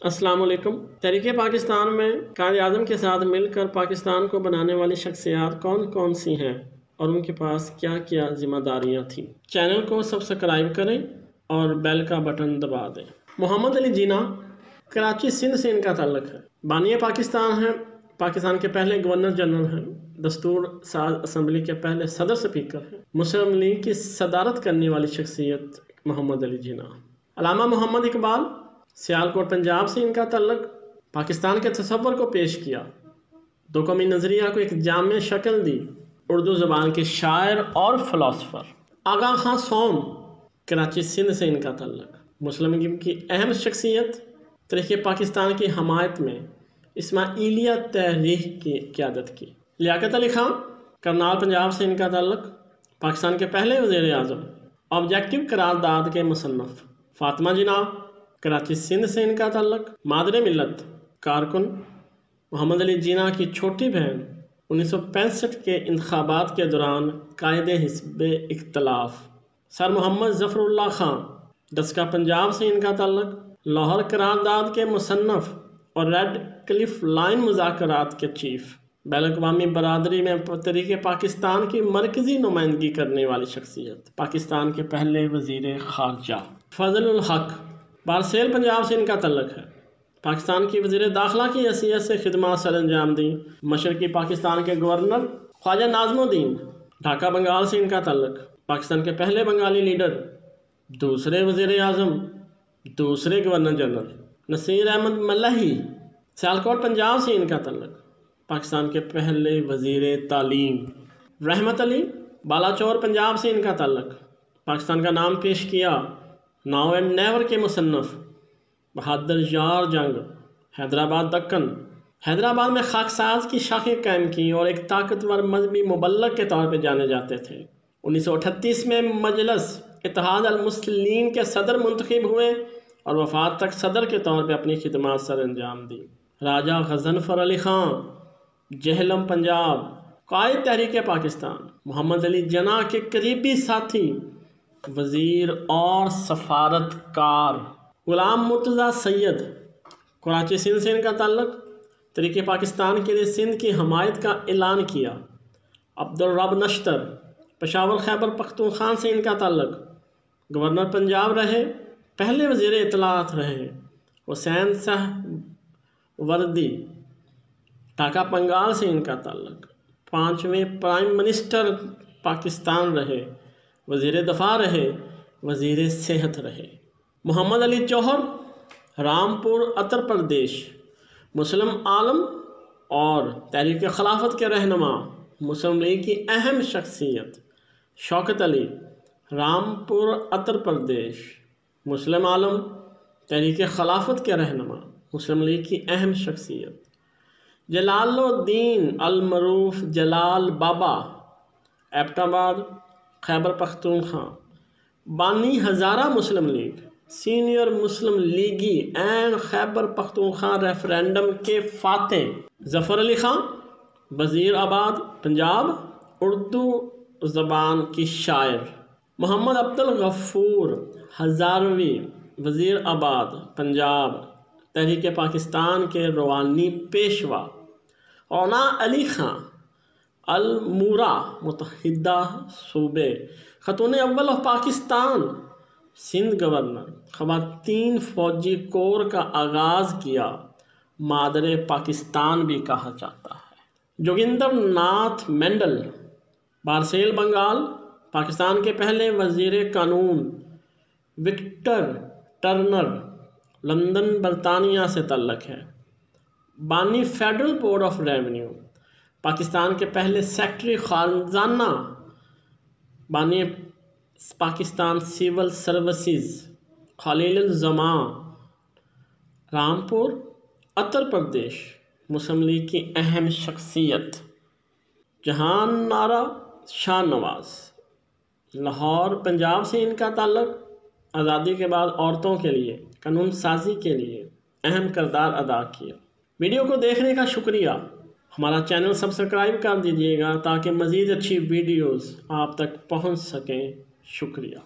السلام علیکم۔ تحریک پاکستان میں قائد اعظم کے ساتھ مل کر پاکستان کو بنانے والی شخصیات کون کون سی ہیں اور ان کے پاس کیا کیا ذمہ داریاں تھیں؟ چینل کو سبسکرائب کریں اور بیل کا بٹن دبا دیں۔ محمد علی جناح کراچی سندھ سے ان کا تعلق ہے۔ بانی پاکستان ہیں، پاکستان کے پہلے گورنر جنرل ہیں، دستور ساز اسمبلی کے پہلے صدر سپیکر ہیں، مسلم لیگ کی صدارت کرنے والی شخصیت محمد علی جناح۔ علامہ محمد اقبال سیالکوٹ پنجاب سے ان کا تعلق، پاکستان کے تصور کو پیش کیا، دو قومی نظریہ کو ایک جامع شکل دی، اردو زبان کے شاعر اور فلاسفر۔ آغا خان سوم کراچی سندھ سے ان کا تعلق، مسلم لیگ کی اہم شخصیت، تحریک پاکستان کی حمایت میں اسماعیلیہ تحریک کی قیادت کی۔ لیاقت علی خان کرنال پنجاب سے ان کا تعلق، پاکستان کے پہلے وزیر اعظم، آبجیکٹو قرارداد کے مصنف۔ فاطمہ جناح کراچی سندھ سے ان کا تعلق، مادر ملت، کارکن، محمد علی جناح کی چھوٹی بہن، 1965 کے انتخابات کے دوران قائد حزب اختلاف۔ سر محمد ظفر اللہ خان ڈسکا پنجاب سے ان کا تعلق، لاہور قرارداد کے مصنف اور ریڈ کلف لائن مذاکرات کے چیف، بین الاقوامی برادری میں تحریک پاکستان کی مرکزی نمائندگی کرنے والی شخصیت، پاکستان کے پہلے وزیر خارجہ۔ فضل الحق بارسیل پنجاب سے ان کا تعلق ہے، پاکستان کی وزیر داخلہ کی حیثیت سے خدمات سر انجام دیں، مشرقی پاکستان کے گورنر۔ خواجہ ناظم الدین ڈھاکہ بنگال سے ان کا تعلق، پاکستان کے پہلے بنگالی لیڈر، دوسرے وزیر اعظم، دوسرے گورنر جنرل۔ نصیر احمد ملہی سیالکوٹ پنجاب سے ان کا تعلق، پاکستان کے پہلے وزیر تعلیم۔ رحمت علی بالاچور پنجاب سے ان کا تعلق، پاکستان کا نام پیش کیا، ناؤ اینڈ نیور کے مصنف۔ بہادر یار جنگ حیدرآباد دکن، حیدرآباد میں خاکساز کی شاخیں قائم کی اور ایک طاقتور مذہبی مبلغ کے طور پہ جانے جاتے تھے۔ 1938 میں مجلس اتحاد المسلمین کے صدر منتخب ہوئے اور وفات تک صدر کے طور پہ اپنی خدمات سر انجام دی۔ راجہ غضنفر علی خان جہلم پنجاب، قائد تحریک پاکستان، محمد علی جناح کے قریبی ساتھی، وزیر اور سفارتکار۔ غلام مرتضیٰ سید کراچی سندھ سے ان کا تعلق، تحریک پاکستان کے لیے سندھ کی حمایت کا اعلان کیا۔ عبدالرب نشتر پشاور خیبر پختونخوا سے ان کا تعلق، گورنر پنجاب رہے، پہلے وزیر اطلاعات رہے۔ حسین سہروردی ڈھاکہ بنگال سے ان کا تعلق، 5ویں پرائم منسٹر پاکستان رہے، وزیر دفاع رہے، وزیر صحت رہے۔ محمد علی جوہر رامپور اتر پردیش، مسلم عالم اور تحریک خلافت کے رہنما، مسلم لیگ کی اہم شخصیت۔ شوکت علی رامپور اتر پردیش، مسلم عالم، تحریک خلافت کے رہنما، مسلم لیگ کی اہم شخصیت۔ جلال الدین المعروف جلال بابا ایبٹ آباد خیبر پختونخوا، بانی ہزارہ مسلم لیگ، سینئر مسلم لیگی این خیبر پختونخوا ریفرینڈم کے فاتح۔ ظفر علی خان وزیر آباد پنجاب، اردو زبان کی شاعر۔ محمد عبدالغفور ہزاروی وزیر آباد پنجاب، تحریک پاکستان کے روحانی پیشوا۔ اونا علی خان المورا متحدہ صوبے، خاتون اول آف پاکستان، سندھ گورنر۔ خواتین فوجی کور کا آغاز کیا، مادر پاکستان بھی کہا جاتا ہے۔ جوگندر ناتھ مینڈل بارسیل بنگال، پاکستان کے پہلے وزیر قانون۔ وکٹر ٹرنر لندن برطانیہ سے تعلق ہے، بانی federal board of revenue, Pakistan کے پہلے سیکرٹری خزانہ، بانی پاکستان سول سروسز۔ خلیل الزماں رامپور اتر پردیش، مسلم لیگ کی اہم شخصیت۔ جہان نارا شاہ نواز لاہور پنجاب سے ان کا تعلق، آزادی کے بعد عورتوں کے لیے قانون سازی کے لیے اہم کردار ادا کیا۔ ویڈیو کو دیکھنے کا شکریہ۔ ہمارا چینل سبسکرائب کر دیجیے گا تاکہ مزید اچھی ویڈیوز آپ تک پہنچ سکیں۔ شکریہ۔